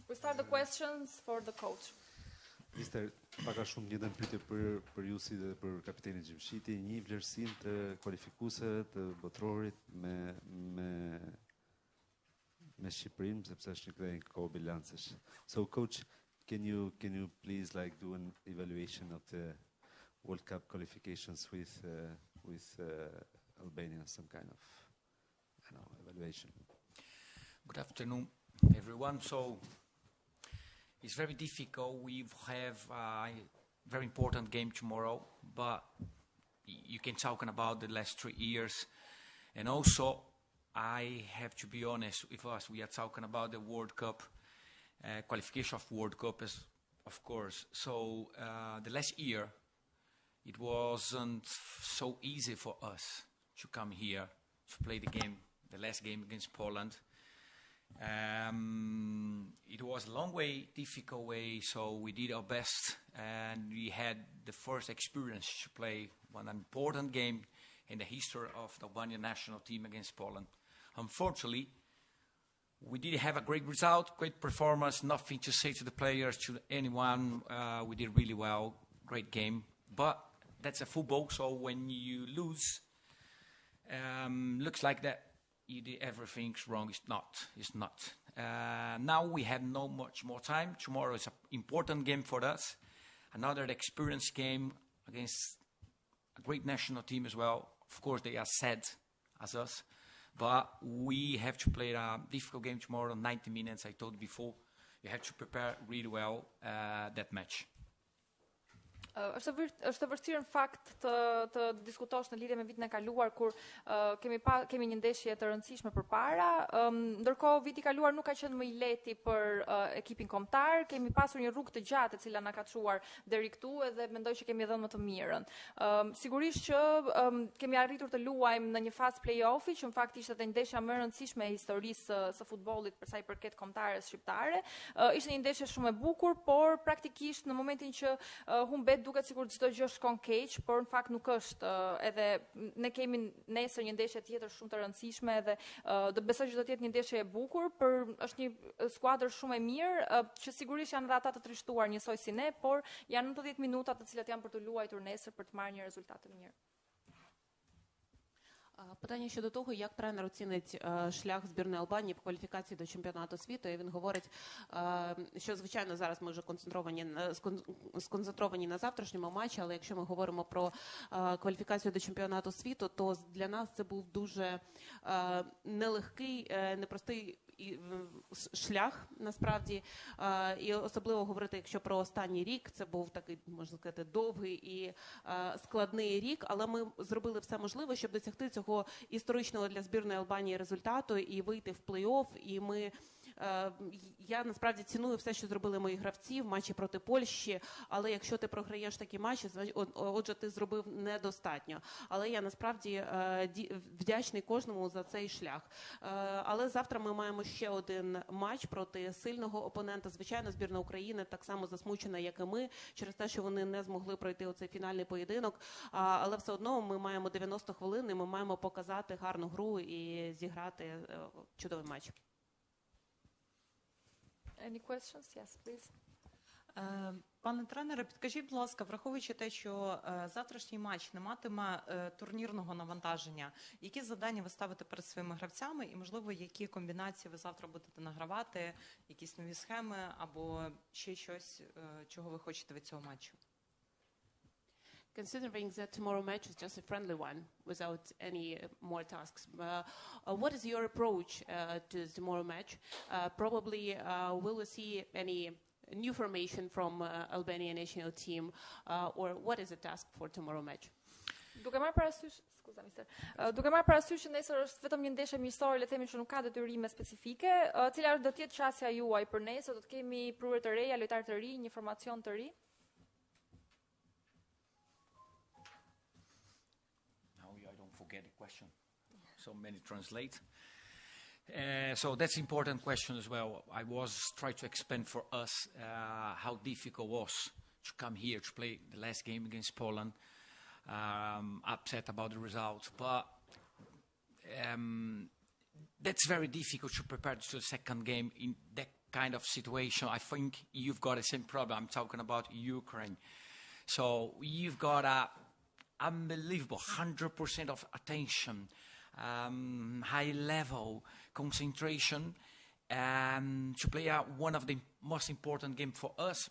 We start the questions for the coach. Mister, paka shumë një pyetje për ju si dhe për kapitenin Gjimshiti, një vlerësim të kualifikuesve të botrorit me Shqipërinë, sepse është një kthejnë kohë bilancesh. So coach, can you please do an evaluation of the World Cup qualifications with Albania, some kind of evaluation? Good afternoon, everyone. So it's very difficult. We have a very important game tomorrow, but you can talk about the last 3 years. And also, I have to be honest with us. We are talking about the World Cup, qualification of World Cup, of course. So the last year, it wasn't so easy for us to come here to play the last game against Poland. It was a long way, difficult way, so we did our best, and we had the first experience to play one important game in the history of the Albanian national team against Poland. Unfortunately, we did have a great result, great performance, nothing to say to the players, to anyone. We did really well, great game, but that's a football, so when you lose, looks like that you did everything wrong. It's not. Now we have no much more time. Tomorrow is an important game for us. Another experienced game against a great national team as well. Of course, they are sad as us, but we have to play a difficult game tomorrow, 90 minutes, I told you before. You have to prepare really well that match. Është vërtetër në fakt të diskutosh në lidhje me vitin e kaluar kur kemi një ndeshje të rëndësishme përpara, ndërkohë viti i kaluar nuk ka qenë më i lehti për ekipin kombëtar, kemi pasur një rrugë të gjatë e cila na ka çuar deri këtu edhe mendoj që kemi dhënë më të mirën. Sigurisht që kemi arritur të luajmë në një fazë play-offi, që në fakt ishte edhe ndeshja më e rëndësishme e historisë së futbollit për sa i përket kombëtares shqiptare. Ishte një ndeshje shumë e bukur, por praktikisht në momentin që humbet duket sikur çdo gjë shkon keq, por në fakt nuk është. Edhe ne kemi nesër një ndeshje tjetër shumë të rëndësishme edhe do besoj që do të jetë një ndeshje e bukur, është një skuadër shumë e mirë, që sigurisht janë edhe ata të trishtuar njësoj si ne, por janë 90 minuta të cilat janë për të luajtur nesër për të marrë një rezultat të mirë. Питання щодо того, як тренер оцінить шлях збірної Албанії по кваліфікації до чемпіонату світу. І він говорить, що, звичайно, зараз ми вже сконцентровані на завтрашньому матчі, але якщо ми говоримо про кваліфікацію до чемпіонату світу, то для нас це був дуже нелегкий, непростий шлях, насправді, і особливо говорити, якщо про останній рік, це був такий, можна сказати, довгий і складний рік, але ми зробили все можливе, щоб досягти цього історичного для збірної Албанії результату і вийти в плей-офф, і ми я насправді ціную все, що зробили мої гравці в матчі проти Польщі, але якщо ти програєш такі матчі, отже, ти зробив недостатньо. Але я насправді вдячний кожному за цей шлях. Але завтра ми маємо ще один матч проти сильного опонента. Звичайно, збірна України так само засмучена, як і ми, через те, що вони не змогли пройти оцей фінальний поєдинок. Але все одно ми маємо 90 хвилин і ми маємо показати гарну гру і зіграти чудовий матч. Any questions? Yes, please. Пане тренере, підкажіть, будь ласка, враховуючи те, що завтрашній матч не матиме турнірного навантаження, які завдання ви ставите перед своїми гравцями і, можливо, які комбінації ви завтра будете награвати, якісь нові схеми або ще щось, чого ви хочете від цього матчу? Considering that tomorrow match is just a friendly one, without any more tasks, what is your approach to tomorrow match? Probably will we see any new formation from Albania national team, or what is the task for tomorrow match? Duke marrë parasysh që nesër është vetëm një ndeshje miqësore, le të themi që nuk ka detyrime specifike, cila do të jetë çësia juaj për nesër, do të kemi prurë të reja, lojtarë të ri, një formacion të ri. Get a question. So many translate. So that's an important question as well. I was trying to explain for us how difficult it was to come here to play the last game against Poland. Upset about the result, but that's very difficult to prepare to the second game in that kind of situation, I think you've got the same problem. I'm talking about Ukraine. So you've got a unbelievable 100% of attention, high level concentration, to play one of the most important games for us,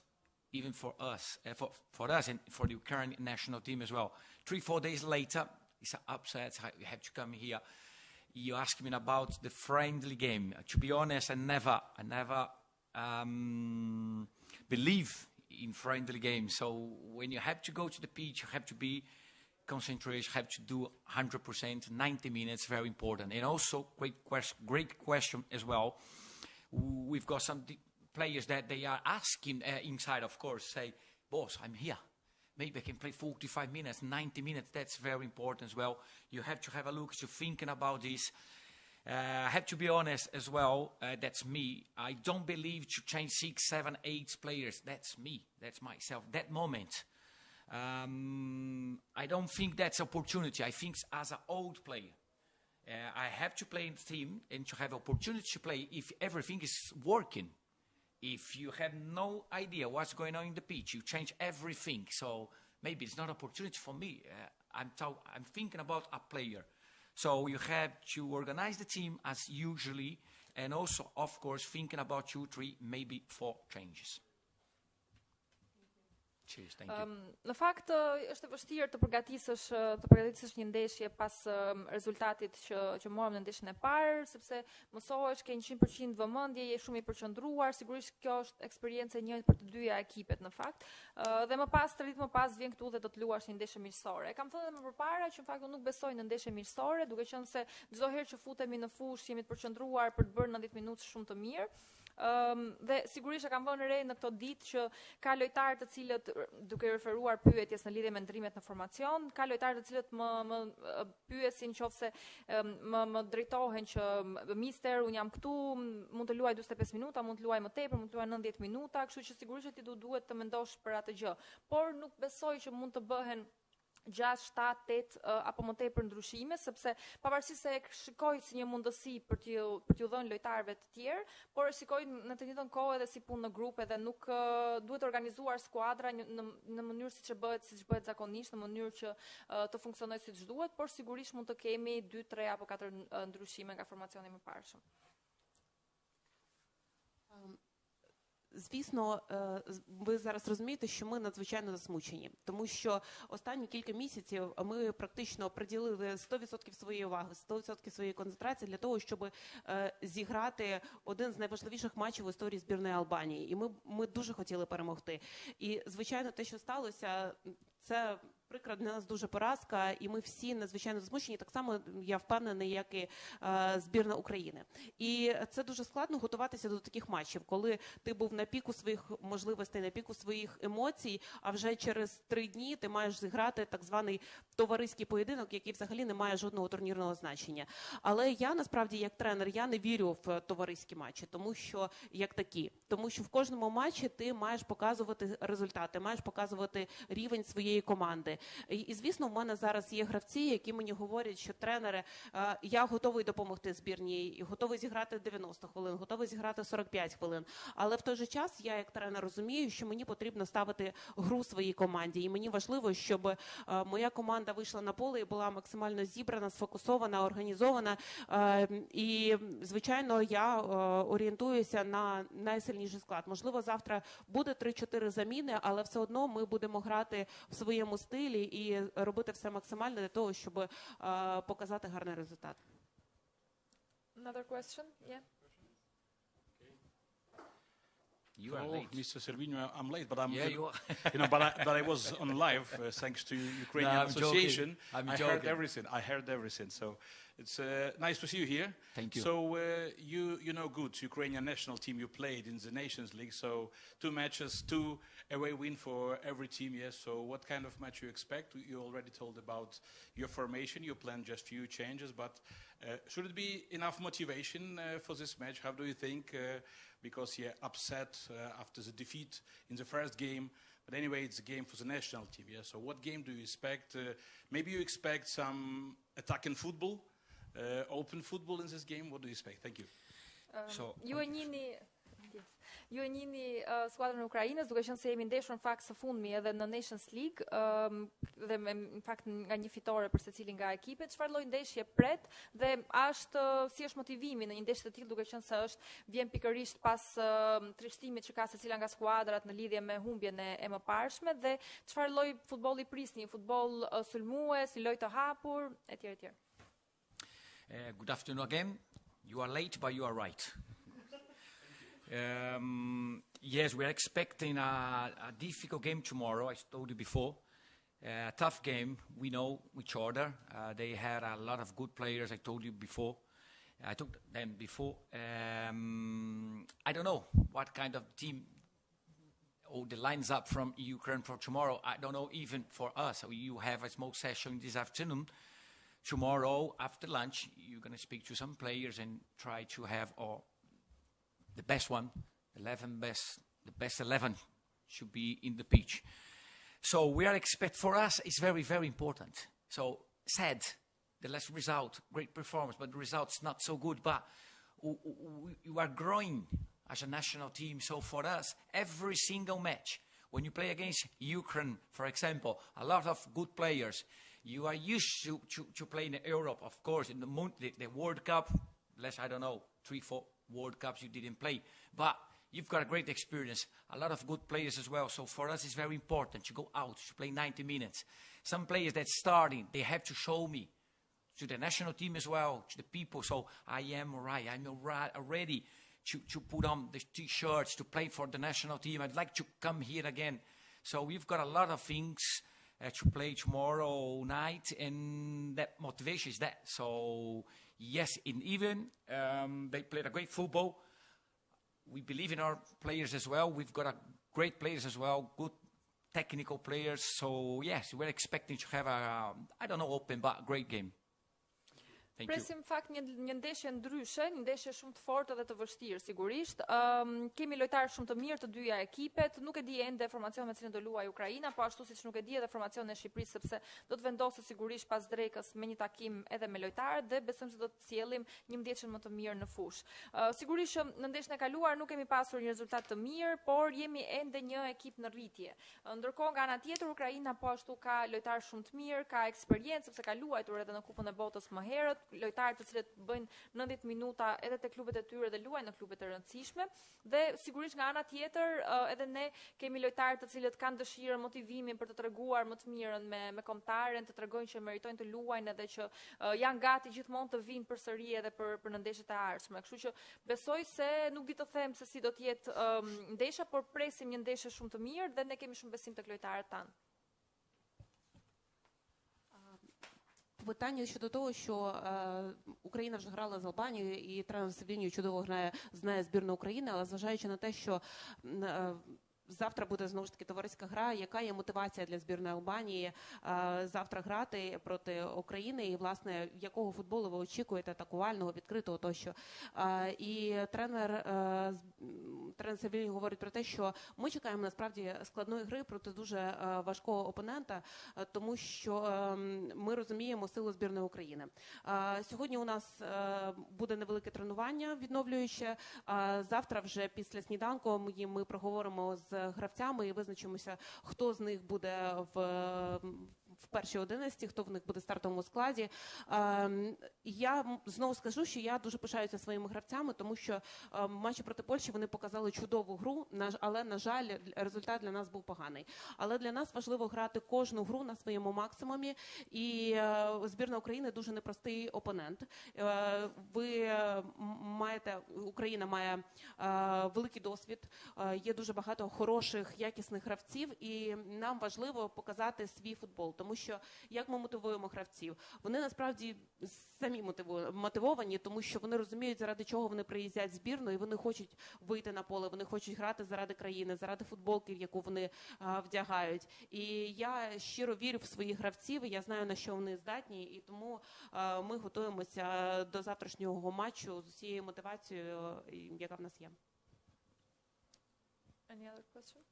even for us, for us and for the Ukrainian national team as well. 3-4 days later, it's an upset. You have to come here. You ask me about the friendly game. To be honest, I never believe in friendly games. So when you have to go to the pitch, you have to be concentrated, you have to do 100%, 90 minutes, very important. And also, great question as well. We've got some players that they are asking inside, of course, say, boss, I'm here. Maybe I can play 45 minutes, 90 minutes. That's very important as well. You have to have a look, you're thinking about this. I have to be honest as well, that's me. I don't believe to change 6, 7, 8 players. That's me, that's myself. That moment, I don't think that's opportunity. I think as an old player, I have to play in the team and to have opportunity to play if everything is working. If you have no idea what's going on in the pitch, you change everything. So maybe it's not opportunity for me. I'm thinking about a player. So you have to organize the team as usually, and also, of course, thinking about 2, 3, maybe 4 changes. Cheers, thank you. Në fakt është e vështirë të përgatisësh një ndeshje pas rezultatit që morëm në ndeshjen e parë, sepse mësohesh, ke 100% vëmendje, je shumë i përqendruar, sigurisht kjo është eksperiencë e njëjtë për të dyja ekipet në fakt. Dhe më pas 3 ditë më pas vjen këtu dhe do të luash një ndeshje miqësore. Kam thënë më përpara që në fakt unë nuk besoj në ndeshje miqësore, duke qenë se çdo herë që futemi në fushë jemi të përqendruar për të bërë 90 minutë shumë të mirë. Dhe sigurisht e kam vënë re në këto ditë që ka lojtarë të cilët, duke referuar pyetjes në lidhje me ndrimet në formacion, ka lojtarë të cilët më pyesin qofse më drejtohen që mister, unë jam këtu, mund të luaj 45 minuta, mund të luaj më tepër, mund të luaj 90 minuta, kështu që sigurisht ti duhet të mendosh për atë gjë. Por nuk besoj që mund të bëhen 6, 7, 8 apo më tepër ndryshime, sepse pavarësisht se e shikoj si një mundësi për t'ju dhënë lojtarëve të tjerë, por e shikoj në të njëjtën kohë edhe si punë në grup, edhe nuk duhet organizuar skuadra në mënyrë siç bëhet zakonisht, në mënyrë që të funksionojë siç duhet, por sigurisht mund të kemi 2, 3 apo 4 ndryshime nga formacioni më parëshëm. Звісно, ви зараз розумієте, що ми надзвичайно засмучені, тому що останні кілька місяців ми практично приділили 100% своєї уваги, 100% своєї концентрації для того, щоб зіграти один з найважливіших матчів в історії збірної Албанії. І ми дуже хотіли перемогти. І, звичайно, те, що сталося, це прикра для нас дуже поразка, і ми всі надзвичайно змушені, так само, я впевнена, як і збірна України. І це дуже складно готуватися до таких матчів, коли ти був на піку своїх можливостей, на піку своїх емоцій, а вже через 3 дні ти маєш зіграти так званий товариський поєдинок, який взагалі не має жодного турнірного значення. Але я, насправді, як тренер, я не вірю в товариські матчі, тому що, як такі, тому що в кожному матчі ти маєш показувати результати, маєш показувати рівень своєї команди. І, звісно, в мене зараз є гравці, які мені говорять, що тренери, я готовий допомогти збірній, готовий зіграти 90 хвилин, готовий зіграти 45 хвилин. Але в той же час я, як тренер, розумію, що мені потрібно ставити гру своїй команді. І мені важливо, щоб моя команда вийшла на поле і була максимально зібрана, сфокусована, організована. І, звичайно, я орієнтуюся на найсильніший склад. Можливо, завтра буде 3-4 заміни, але все одно ми будемо грати в своєму стилі і робити все максимально для того, щоб показати гарний результат. Another question? Yeah. You are late. Mr. Sylvinho, I'm late, but I'm. Yeah, you are. But I was on live thanks to Ukrainian Association. I'm I joking. heard everything. So it's nice to see you here. Thank you. So you know good Ukrainian national team. You played in the Nations League. So 2 matches, 2 away win for every team. Yes. So what kind of match you expect? You already told about your formation. You planned just few changes, but should it be enough motivation for this match? How do you think? Because you're upset after the defeat in the first game. But anyway, it's a game for the national team. Yeah. So what game do you expect? Maybe you expect some attacking football, open football in this game. What do you expect? Thank you. So Ju e njihni Ju e njihni skuadrën e Ukrainës, duke qenë se jemi ndeshur në fakt së fundmi edhe në Nations League, dhe në fakt nga një fitore për secilin nga ekipet, çfarë lloj ndeshje pret dhe si është motivimi në një ndeshje të tillë, duke qenë se vjen pikërisht pas trishtimit që ka secila nga skuadrat në lidhje me humbjen e mëparshme, dhe çfarë lloj futbolli prisni, një futboll sulmues, një lojë të hapur, etj. etj. Good afternoon again. You are late, but you are right. Yes, we are expecting a difficult game tomorrow, I told you before. A tough game. We know each other. They had a lot of good players, I told you before. I told them before. I don't know what kind of team or the lines up from Ukraine for tomorrow. I don't know even for us. You have a small session this afternoon. Tomorrow, after lunch, you're going to speak to some players and try to have the best one, the best 11 should be in the pitch. So we are for us, it's very, very important. So sad, the last result, great performance, but the result's not so good. But you are growing as a national team. So for us, every single match, when you play against Ukraine, for example, a lot of good players, you are used to play in Europe, of course, in the World Cup, I don't know, 3-4 World Cups you didn't play. But you've got a great experience, a lot of good players as well. So for us, it's very important to go out, to play 90 minutes. Some players that starting, they have to show me, to the national team as well, to the people. So I'm ready to put on the T-shirts, to play for the national team. I'd like to come here again. So we've got a lot of things to play tomorrow night, and that motivation is that. So yes, they played a great football. We believe in our players as well. We've got great players as well, good technical players. So yes, we're expecting to have open but great game. Presim fakt një ndeshje ndryshe, një ndeshje shumë të fortë dhe të vështirë sigurisht. Kemi lojtarë shumë të mirë të dyja ekipet. Nuk e di ende formacionin me cilin do luajë Ukraina, po ashtu siç nuk e di edhe formacionin e Shqipërisë, sepse do të vendoset sigurisht pas drekës me një takim edhe me lojtarët, dhe besojmë se do të sjellim 11 më të mirë në fushë. Sigurisht që në ndeshjen e kaluar nuk kemi pasur një rezultat të mirë, por jemi ende një ekip në rritje. Ndërkohë nga ana tjetër Ukraina po ashtu ka lojtarë shumë të mirë, ka eksperiencë sepse ka luajtur edhe në Kupën e Botës më herët, lojtarë të cilët bëjnë 90 minuta edhe te klubet e tyre dhe luajnë në klube të rëndësishme, dhe sigurisht nga ana tjetër edhe ne kemi lojtarë të cilët kanë dëshirën, motivimin për të treguar më të mirën me kombëtaren, të tregojnë që meritojnë të luajnë edhe që janë gati gjithmonë të vinë përsëri edhe për në ndeshjet e ardhshme. Kështu që besoj se nuk di të them se si do të jetë ndeshja, por presim një ndeshje shumë të mirë dhe ne kemi shumë besim tek lojtarët tanë. Питання щодо того, що Україна вже грала з Албанією і тренер Сylvinho чудово знає збірну України, але зважаючи на те, що завтра буде знову ж таки товариська гра, яка є мотивація для збірної Албанії завтра грати проти України, і власне якого футболу ви очікуєте, атакувального, відкритого тощо. І тренер Sylvinho говорить про те, що ми чекаємо насправді складної гри проти дуже важкого опонента, тому що ми розуміємо силу збірної України. Сьогодні у нас буде невелике тренування відновлююче. Завтра вже після сніданку ми проговоримо з гравцями і визначимося, хто з них буде в першій 11, хто в них буде в стартовому складі. Я знову скажу, що я дуже пишаюся своїми гравцями, тому що в матчі проти Польщі вони показали чудову гру, але, на жаль, результат для нас був поганий. Але для нас важливо грати кожну гру на своєму максимумі, і збірна України дуже непростий опонент. Україна має великий досвід, є дуже багато хороших, якісних гравців, і нам важливо показати свій футбол, тому що як ми мотивуємо гравців? Вони насправді самі мотивовані, тому що вони розуміють, заради чого вони приїздять в збірну, і вони хочуть вийти на поле, вони хочуть грати заради країни, заради футболки, яку вони вдягають. І я щиро вірю в своїх гравців, і я знаю, на що вони здатні, і тому ми готуємося до завтрашнього матчу з усією мотивацією, яка в нас є. Any other question?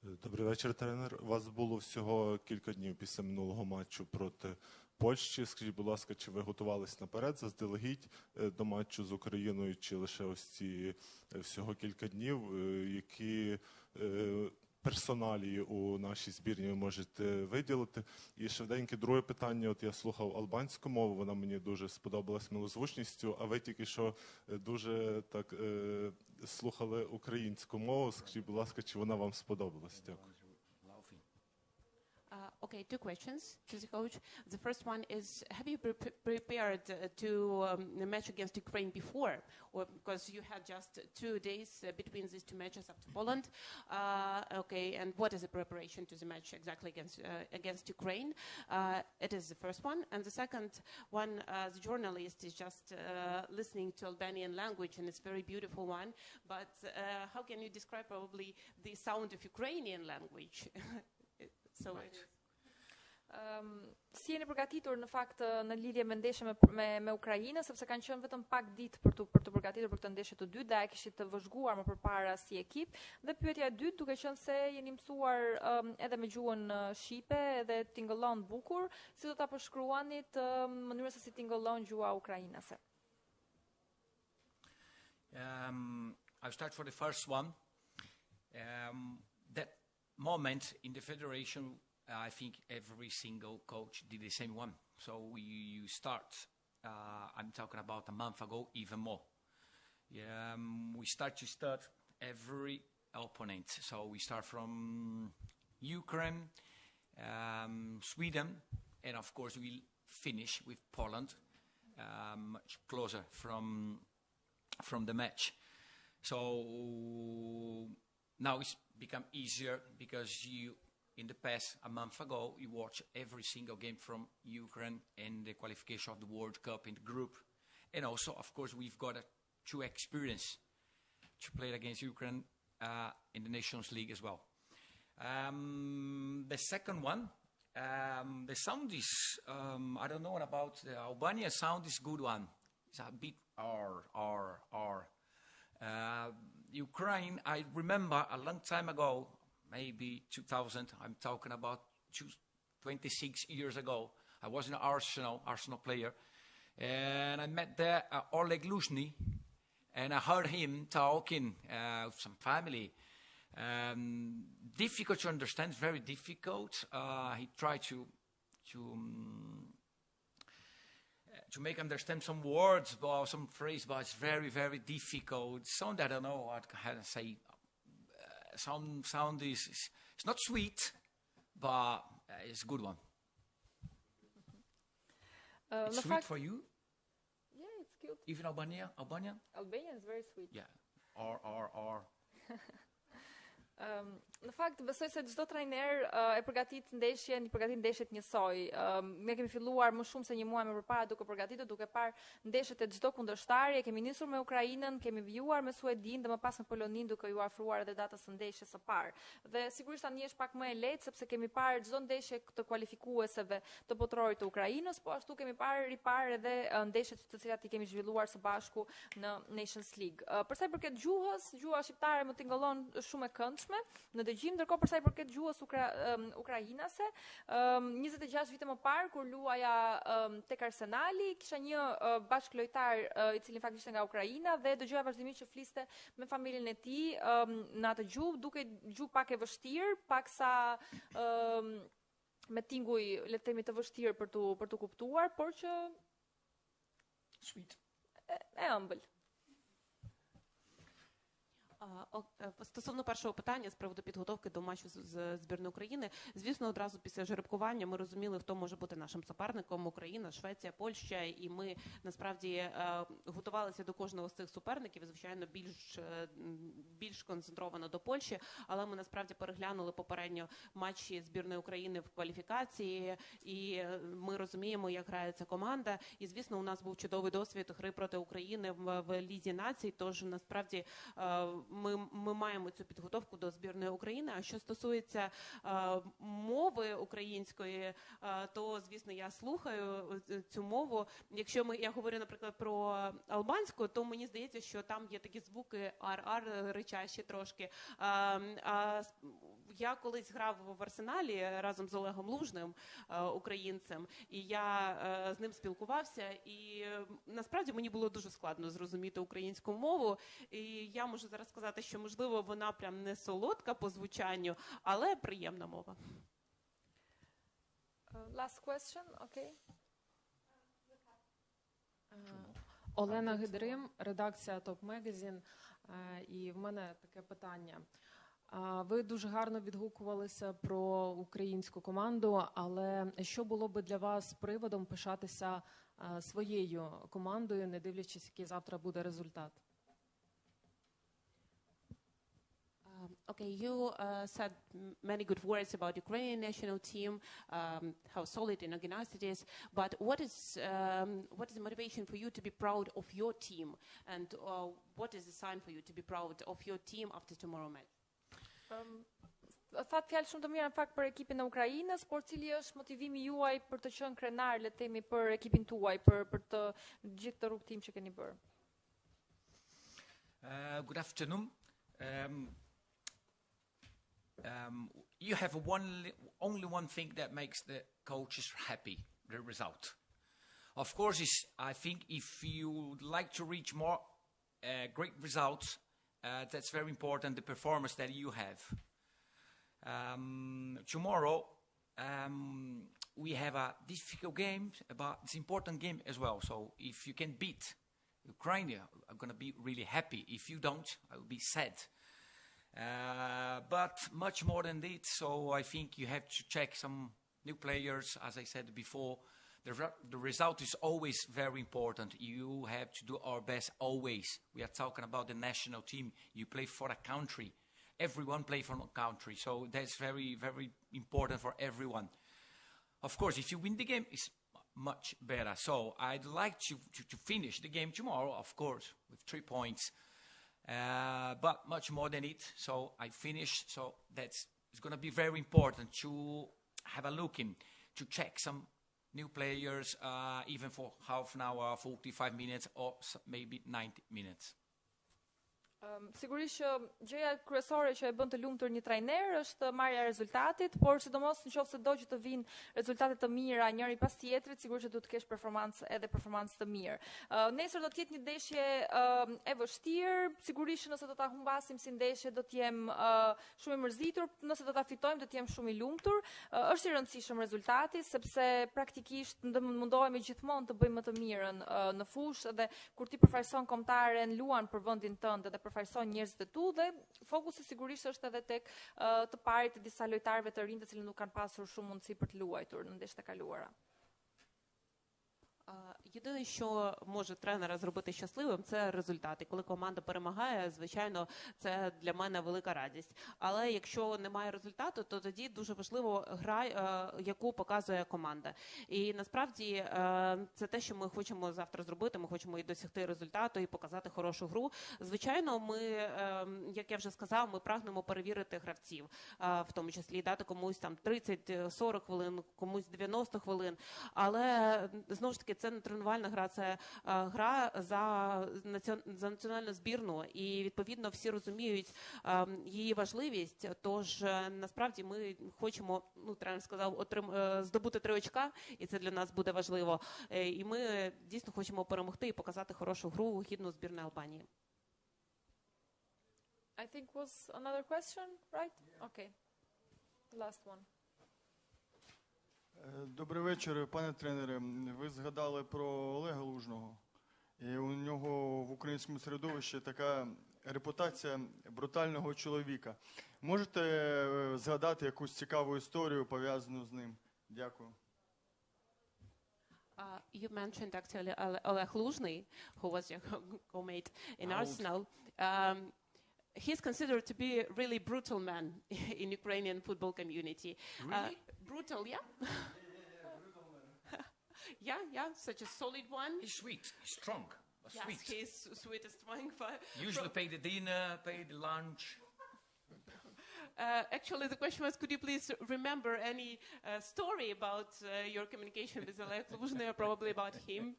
Добрий вечір, тренер. У вас було всього кілька днів після минулого матчу проти Польщі. Скажіть, будь ласка, чи ви готувались наперед заздалегідь до матчу з Україною, чи лише ось ці всього кілька днів? Які персоналії у нашій збірні ви можете виділити? І швиденьке друге питання. От я слухав албанську мову, вона мені дуже сподобалась милозвучністю, а ви тільки що дуже так слухали українську мову. Скажіть, будь ласка, чи вона вам сподобалась? Дякую. Okay, two questions to the coach. The first one is, have you prepared to the match against Ukraine before? Or because you had just 2 days between these two matches after Poland. Okay, and what is the preparation to the match exactly against Ukraine? It is the first one. And the second one, the journalist is just listening to Albanian language, and it's a very beautiful one. But how can you describe probably the sound of Ukrainian language? So right. Si jeni përgatitur në fakt në lidhje me ndeshjen me Ukrainën, sepse kanë qenë vetëm pak ditë për të përgatitur për këtë ndeshje të dytë, dhe e kishit të vëzhguar më përpara si ekip. Dhe pyetja e dytë, duke qenë se jeni mësuar edhe me gjuhën shqipe dhe tingëllon bukur, si do ta përshkruanit mënyrën se si tingëllon gjuha ukrainase? I'll start for the first one. That moment in the federation, I think every single coach did the same one. So you start, I'm talking about a month ago, even more. We start every opponent. So we start from Ukraine, Sweden, and of course we'll finish with Poland, much closer from the match. So now it's become easier because in the past, a month ago, you watch every single game from Ukraine and the qualification of the World Cup in the group. And also, of course, we've got a true experience to play against Ukraine in the Nations League as well. The second one, the sound is, I don't know about the Albanian sound is good one. It's a bit R. Ukraine, I remember a long time ago, maybe 2000, I'm talking about 26 years ago. I was in Arsenal player, and I met there Oleg Luzhny, and I heard him talking with some family. Difficult to understand, very difficult. He tried to make understand some words or some phrase, but it's very, very difficult. Sound, I don't know what how to say. Sound is it's not sweet, but it's a good one. It's sweet for you? Yeah, it's cute. Even Albanian? Albanian is very sweet. Yeah. Or. Në fakt besoj se çdo trajner e përgatit ndeshjet njësoj. Ne kemi filluar më shumë se një muaj më përpara duke përgatitur, duke parë ndeshjet e çdo kundërshtarie. Kemi nisur me Ukrainën, kemi vjuar me Suedinë dhe më pas me Poloninë, duke ju afruar edhe datës së ndeshjes së parë. Dhe sigurisht tani është pak më e lehtë sepse kemi parë çdo ndeshje të kualifikueseve të botrorit të Ukrainës, po ashtu kemi riparë edhe ndeshjet të cilat i kemi zhvilluar së bashku në Nations League. Për sa i përket gjuhës, gjuha shqiptare më tingëllon shumë e këndshme në dëgjim, ndërkohë për sa i përket gjuhës ukrainase, 26 vite më parë kur luaja tek Arsenali, kisha një bashkëlojtar i cili në fakt ishte nga Ukraina dhe dëgjoja vazhdimisht që fliste me familjen e tij në atë gjuhë, duke gjuhë pak e vështirë, paksa me tinguj, le të themi, të vështirë për të kuptuar, por që Sweet. E ëmbël. Стосовно першого питання з приводу підготовки до матчу з збірною України, звісно, одразу після жеребкування ми розуміли, хто може бути нашим суперником: Україна, Швеція, Польща, і ми насправді готувалися до кожного з цих суперників, звичайно, більш концентровано до Польщі, але ми насправді переглянули попередньо матчі збірної України в кваліфікації, і ми розуміємо, як грає ця команда, і, звісно, у нас був чудовий досвід гри проти України в Лізі націй, тож насправді ми маємо цю підготовку до збірної України. А що стосується мови української, то, звісно, я слухаю цю мову. Якщо я говорю, наприклад, про албанську, то мені здається, що там є такі звуки ар-ар, ричащі трошки. Я колись грав в Арсеналі разом з Олегом Лужним, українцем, і я з ним спілкувався, і насправді мені було дуже складно зрозуміти українську мову, і я можу зараз сказати, що, можливо, вона прям не солодка по звучанню, але приємна мова. Last question, okay. Олена Гидрим, редакція Top Magazine, і в мене таке питання. Ви дуже гарно відгукувалися про українську команду, але що було би для вас приводом пишатися своєю командою, не дивлячись, який завтра буде результат? Okay, you said many good words about Ukrainian national team, how solid and organized it is. But what is the motivation for you to be proud of your team, and what is the sign for you to be proud of your team after tomorrow match? Thatë fjalë shumë të mira në fakt për ekipin e Ukrainës, por cili është motivimi juaj për të qenë krenar, le të themi, për ekipin tuaj, për të gjithë të rrugtim që keni bërë? Good afternoon. You have only one thing that makes the coaches happy, the result. Of course, I think if you would like to reach more great results, that's very important, the performance that you have. Tomorrow, we have a difficult game, but it's an important game as well. So if you can beat Ukraine, I'm going to be really happy. If you don't, I will be sad. But much more than that, so I think you have to check some new players, as I said before. The result is always very important. You have to do our best always. We are talking about the national team. You play for a country. Everyone plays for a country. So that's very, very important for everyone. Of course, if you win the game, it's much better. So I'd like to finish the game tomorrow, of course, with 3 points. But much more than it. So I finished. So it's going to be very important to have a look in, to check some new players, even for half an hour, 45 minutes, or maybe 90 minutes. Sigurisht që gjëja kryesore që e bën të lumtur një trajner është marrja e rezultatit, por sidomos nëse do që të vinë rezultate të mira njëri pas tjetrit, sigurisht që duhet të kesh performancë të mirë. Nesër do të jetë një ndeshje e vështirë, sigurisht nëse do ta humbasim si ndeshje do të jem shumë i mërzitur, nëse do ta fitojmë do të jem shumë i lumtur. Është i rëndësishëm rezultati sepse praktikisht mundohemi gjithmonë të bëjmë më të mirën në fushë dhe kur ti përfaqëson kombëtaren, luan për vendin tënd dhe përfaqëson njerëzit e tu dhe fokusi sigurisht është edhe tek të parit të disa lojtarëve të rinj të cilët nuk kanë pasur shumë mundësi për të luajtur në ndeshjet e kaluara. Єдине, що може тренера зробити щасливим, це результати. Коли команда перемагає, звичайно, це для мене велика радість. Але якщо немає результату, то тоді дуже важливо гра, яку показує команда. І насправді це те, що ми хочемо завтра зробити. Ми хочемо і досягти результату, і показати хорошу гру. Звичайно, ми, як я вже сказав, ми прагнемо перевірити гравців, в тому числі дати комусь там 30-40 хвилин, комусь 90 хвилин. Але, знову ж таки, це не тренувальна гра, це гра за національну збірну, і відповідно всі розуміють її важливість, тож насправді ми хочемо, тренер сказав, здобути 3 очка, і це для нас буде важливо, і ми дійсно хочемо перемогти і показати хорошу гру гідну збірної Албанії. I think was another question, right? Okay. Last one. Добрий вечір, пане тренере. Ви згадали про Олега Лужного. І у нього в українському середовищі така репутація брутального чоловіка. Можете згадати якусь цікаву історію, пов'язану з ним? Дякую. You mentioned actually Oleg Luzhny, who was your co-mate in Arsenal. He's considered to be a really brutal man in Ukrainian football community. Really? Brutal, yeah? Yeah, such a solid one. He's sweet, he's strong, sweet. Yes, he's sweet as trying. Usually pay the dinner, pay the lunch. Actually, the question was, could you please remember any story about your communication with Oleg Luzhny, or probably about him?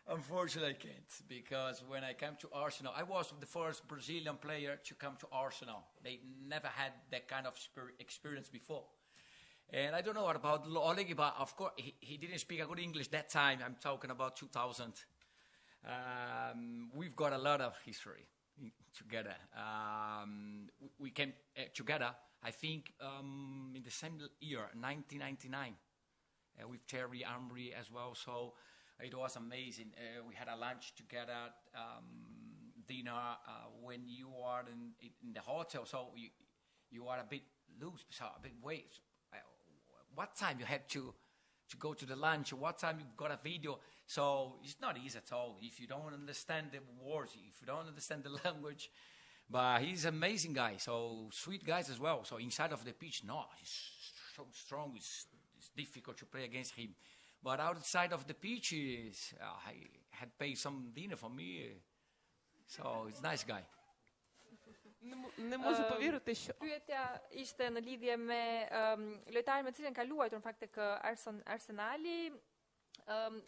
Unfortunately, I can't, because when I came to Arsenal, I was the first Brazilian player to come to Arsenal. They never had that kind of experience before. And I don't know what about Oleg, but of course, he didn't speak a good English that time. I'm talking about 2000. We've got a lot of history together. We came together, I think, in the same year, 1999, with Terry Amri as well. So it was amazing. We had a lunch together, dinner, when you are in the hotel. So you are a bit loose, so a bit weight. What time you had to go to the lunch, what time you've got a video. So it's not easy at all if you don't understand the words, if you don't understand the language. But he's an amazing guy, so sweet guys as well. So inside of the pitch, no, he's so strong, it's difficult to play against him. But outside of the pitch, he had paid some dinner for me. So he's a nice guy. Не можу повірити, що... Pyetja ishte në lidhje me lojtarin me cilin ka luajtur në fakt tek Arsenali,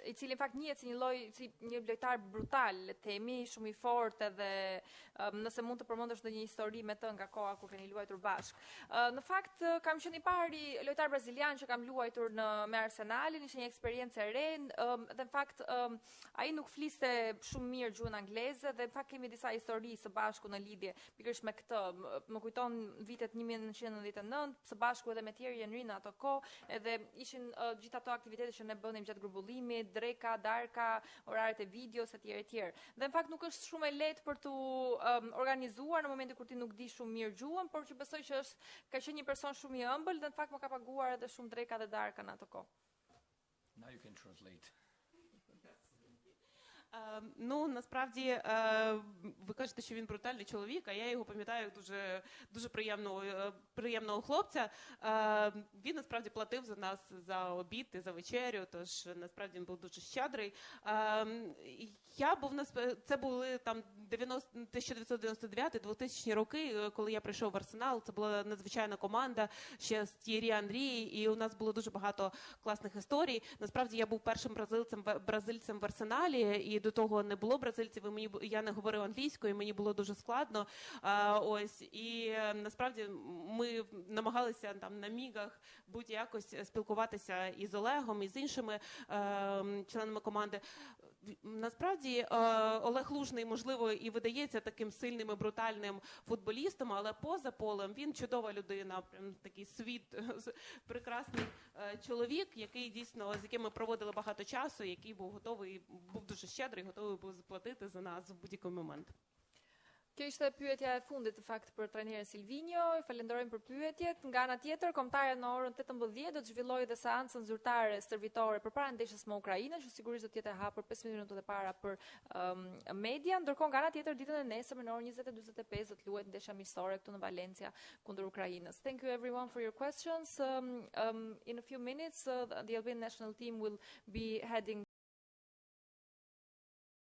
I cili në fakt njihet si një lojtar brutal, le të themi, shumë I fortë edhe nëse mund të përmendosh ndonjë histori me të nga koha kur keni luajtur bashkë. Në fakt kam qenë I pari lojtar brazilian që kam luajtur me Arsenalin, ishte një eksperiencë e re, dhe në fakt ai nuk fliste shumë mirë gjuhën angleze dhe në fakt kemi disa histori së bashku në lidhje pikërisht me këtë. Më kujton vitet 1999, së bashku edhe me Thierry Henry në ato kohë, edhe ishin gjithë ato aktivitete që ne bënim gjatë grumbullimit, dreka, darka, oraret e videos etj etj. Dhe në fakt nuk është shumë e lehtë për tu organizuar në momentin kur ti nuk di shumë mirë gjuhën, por që besoj që ka qenë një person shumë I ëmbël dhe në fakt më ka paguar edhe shumë dreka dhe darka në ato kohë. Now you can translate. Ну, насправді, ви кажете, що він брутальний чоловік, а я його пам'ятаю як дуже приємного хлопця. Він, насправді, платив за нас за обід і за вечерю, тож, насправді, він був дуже щедрий. Це були там 1999-2000 роки, коли я прийшов в Арсенал. Це була надзвичайна команда, ще з Т'єрі Анрі, і у нас було дуже багато класних історій. Насправді, я був першим бразильцем в Арсеналі, і до того не було бразильців, і я не говорив англійською, і мені було дуже складно. І насправді ми намагалися там на мігах будь-якось спілкуватися із Олегом, і з іншими членами команди. Насправді Олег Лужний, можливо, і видається таким сильним і брутальним футболістом, але поза полем він чудова людина, прям такий прекрасний чоловік, який дійсно, з яким ми проводили багато часу, який був готовий, був дуже щедрий, готовий був заплатити за нас в будь-який момент. Kjo ishte pyetja e fundit të fakt për trajnerin Sylvinho. Falenderojmë për pyetjet. Nga ana tjetër, kombëtarja në orën 18 do të zhvillojë dhe seancën zyrtare stërvitore përpara ndeshjes me Ukrainën, që sigurisht do të jetë e hapur 15 minutat e para për media, ndërkohë nga ana tjetër ditën e nesërme në orën 20:45 do të luhet ndeshja miqësore këtu në Valencia kundër Ukrainës. Thank you everyone for your questions. In a few minutes the Albanian national team will be heading